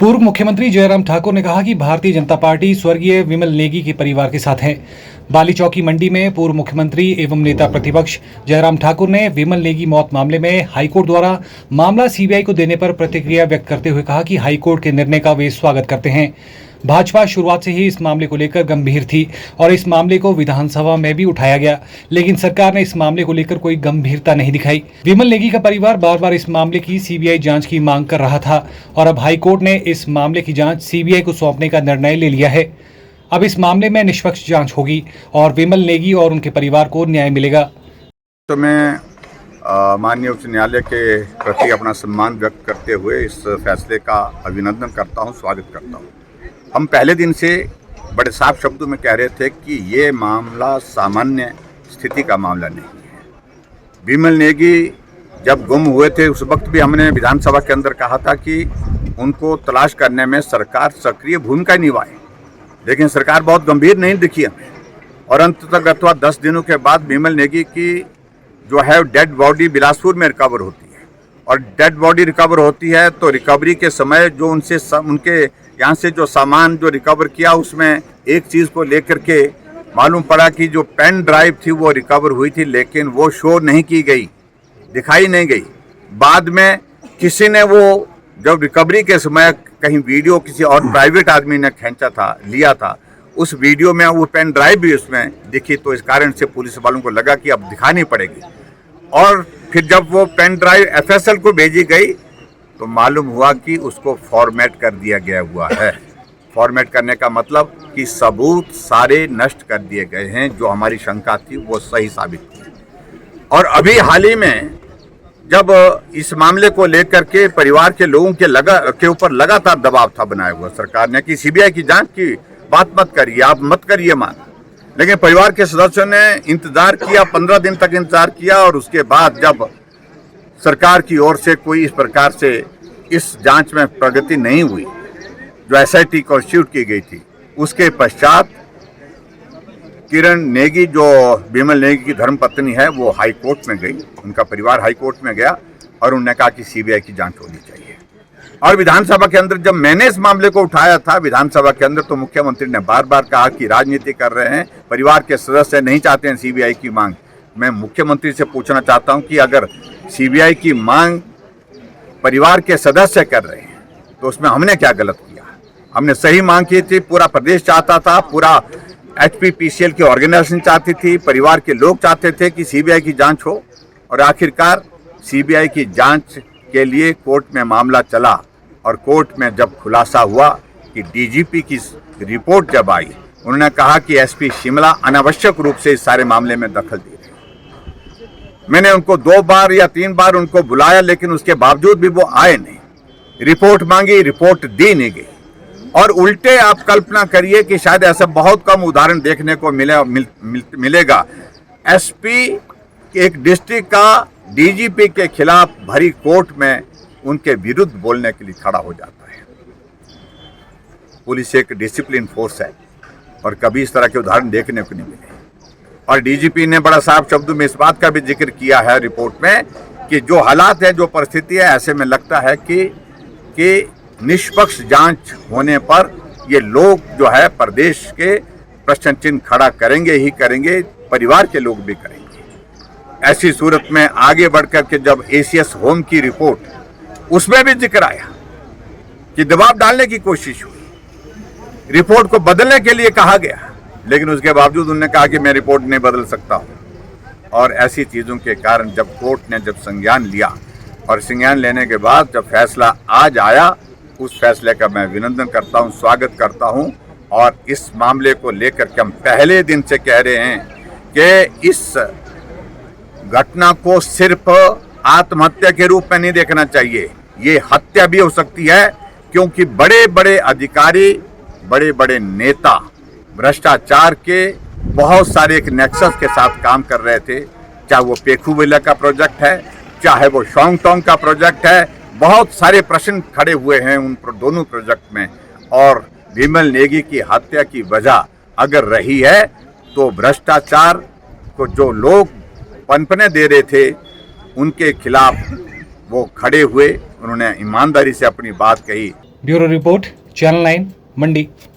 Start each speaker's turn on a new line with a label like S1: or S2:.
S1: पूर्व मुख्यमंत्री जयराम ठाकुर ने कहा कि भारतीय जनता पार्टी स्वर्गीय विमल नेगी के परिवार के साथ है। बाली चौकी मंडी में पूर्व मुख्यमंत्री एवं नेता प्रतिपक्ष जयराम ठाकुर ने विमल नेगी मौत मामले में हाईकोर्ट द्वारा मामला सीबीआई को देने पर प्रतिक्रिया व्यक्त करते हुए कहा कि हाईकोर्ट के निर्णय का वे स्वागत करते हैं। भाजपा शुरुआत से ही इस मामले को लेकर गंभीर थी और इस मामले को विधानसभा में भी उठाया गया, लेकिन सरकार ने इस मामले को लेकर कोई गंभीरता नहीं दिखाई। विमल नेगी का परिवार बार बार इस मामले की सीबीआई जांच की मांग कर रहा था और अब हाईकोर्ट ने इस मामले की जांच सीबीआई को सौंपने का निर्णय ले लिया है। अब इस मामले में निष्पक्ष जांच होगी और विमल नेगी और उनके परिवार को न्याय मिलेगा।
S2: तो मैं माननीय उच्च न्यायालय के प्रति अपना सम्मान व्यक्त करते हुए इस फैसले का अभिनंदन करता हूं, स्वागत करता हूं। हम पहले दिन से बड़े साफ शब्दों में कह रहे थे कि ये मामला सामान्य स्थिति का मामला नहीं है। विमल नेगी जब गुम हुए थे उस वक्त भी हमने विधानसभा के अंदर कहा था कि उनको तलाश करने में सरकार सक्रिय भूमिका निभाए, लेकिन सरकार बहुत गंभीर नहीं दिखी हमें। और अंततः 10 दिनों के बाद विमल नेगी की जो है डेड बॉडी बिलासपुर में रिकवर होती है और डेड बॉडी रिकवर होती है तो रिकवरी के समय जो उनके यहाँ से जो सामान जो रिकवर किया उसमें एक चीज़ को लेकर के मालूम पड़ा कि जो पेन ड्राइव थी वो रिकवर हुई थी, लेकिन वो शो नहीं की गई, दिखाई नहीं गई। बाद में किसी ने वो जब रिकवरी के समय कहीं वीडियो किसी और प्राइवेट आदमी ने खींचा था, लिया था, उस वीडियो में वो पेन ड्राइव भी उसमें दिखी, तो इस कारण से पुलिस वालों को लगा कि अब दिखानी पड़ेगी। और फिर जब वो पेन ड्राइव एफएसएल को भेजी गई तो मालूम हुआ कि उसको फॉर्मेट कर दिया गया हुआ है। फॉर्मेट करने का मतलब कि सबूत सारे नष्ट कर दिए गए हैं, जो हमारी शंका थी वो सही साबित हुई। और अभी हाल ही में जब इस मामले को लेकर के परिवार के लोगों के ऊपर लगातार दबाव था बनाया हुआ सरकार ने कि सीबीआई की जांच की बात मत करिए, आप मत करिए मांग, लेकिन परिवार के सदस्यों ने इंतजार किया, 15 दिन तक इंतजार किया। और उसके बाद जब सरकार की ओर से कोई इस प्रकार से इस जांच में प्रगति नहीं हुई, जो एसआईटी कॉन्स्टिट्यूट की गई थी, उसके पश्चात किरण नेगी जो विमल नेगी की धर्मपत्नी है वो हाई कोर्ट में गई, उनका परिवार हाई कोर्ट में गया और उन्होंने कहा कि सीबीआई की जांच होनी चाहिए। और विधानसभा के अंदर जब मैंने इस मामले को उठाया था विधानसभा के अंदर, तो मुख्यमंत्री ने बार बार कहा कि राजनीति कर रहे हैं, परिवार के सदस्य नहीं चाहते हैं सीबीआई की मांग। मैं मुख्यमंत्री से पूछना चाहता हूं कि अगर सीबीआई की मांग परिवार के सदस्य कर रहे हैं तो उसमें हमने क्या गलत किया? हमने सही मांग की थी, पूरा प्रदेश चाहता था, पूरा एचपीपीसीएल की ऑर्गेनाइजेशन चाहती थी, परिवार के लोग चाहते थे कि सीबीआई की जांच हो। और आखिरकार सीबीआई की जांच के लिए कोर्ट में मामला चला और कोर्ट में जब खुलासा हुआ कि डीजीपी की रिपोर्ट जब आई, उन्होंने कहा कि एसपी शिमला अनावश्यक रूप से इस सारे मामले में दखल दे रहे हैं। मैंने उनको 2 बार या 3 बार उनको बुलाया, लेकिन उसके बावजूद भी वो आए नहीं। रिपोर्ट मांगी, रिपोर्ट दी नहीं गई। और उल्टे आप कल्पना करिए कि शायद ऐसा बहुत कम उदाहरण देखने को मिलेगा। एसपी एक डिस्ट्रिक्ट का डीजीपी के खिलाफ भरी कोर्ट में उनके विरुद्ध बोलने के लिए खड़ा हो जाता है। पुलिस एक डिसिप्लिन फोर्स है और कभी इस तरह के उदाहरण देखने को नहीं मिले। और डीजीपी ने बड़ा साफ शब्दों में इस बात का भी जिक्र किया है रिपोर्ट में कि जो हालात है, जो परिस्थिति है, ऐसे में लगता है कि निष्पक्ष जांच होने पर ये लोग जो है प्रदेश के प्रश्न चिन्ह खड़ा करेंगे ही करेंगे, परिवार के लोग भी करेंगे। ऐसी सूरत में आगे बढ़कर के जब एसीएस होम की रिपोर्ट, उसमें भी जिक्र आया कि दबाव डालने की कोशिश हुई, रिपोर्ट को बदलने के लिए कहा गया, लेकिन उसके बावजूद उन्होंने कहा कि मैं रिपोर्ट नहीं बदल सकता हूं। और ऐसी चीज़ों के कारण जब कोर्ट ने जब संज्ञान लिया और संज्ञान लेने के बाद जब फैसला आज आया, उस फैसले का मैं अभिनंदन करता हूं, स्वागत करता हूं। और इस मामले को लेकर के हम पहले दिन से कह रहे हैं कि इस घटना को सिर्फ आत्महत्या के रूप में नहीं देखना चाहिए, ये हत्या भी हो सकती है, क्योंकि बड़े बड़े अधिकारी, बड़े बड़े नेता भ्रष्टाचार के बहुत सारे एक नेक्सस के साथ काम कर रहे थे। चाहे वो पेखूविला का प्रोजेक्ट है, चाहे वो शोंगटोंग का प्रोजेक्ट है, बहुत सारे प्रश्न खड़े हुए हैं उन दोनों प्रोजेक्ट में। और विमल नेगी की हत्या की वजह अगर रही है तो भ्रष्टाचार को जो लोग पनपने दे रहे थे उनके खिलाफ वो खड़े हुए, उन्होंने ईमानदारी से अपनी बात कही।
S1: ब्यूरो रिपोर्ट, चैनल 9 मंडी।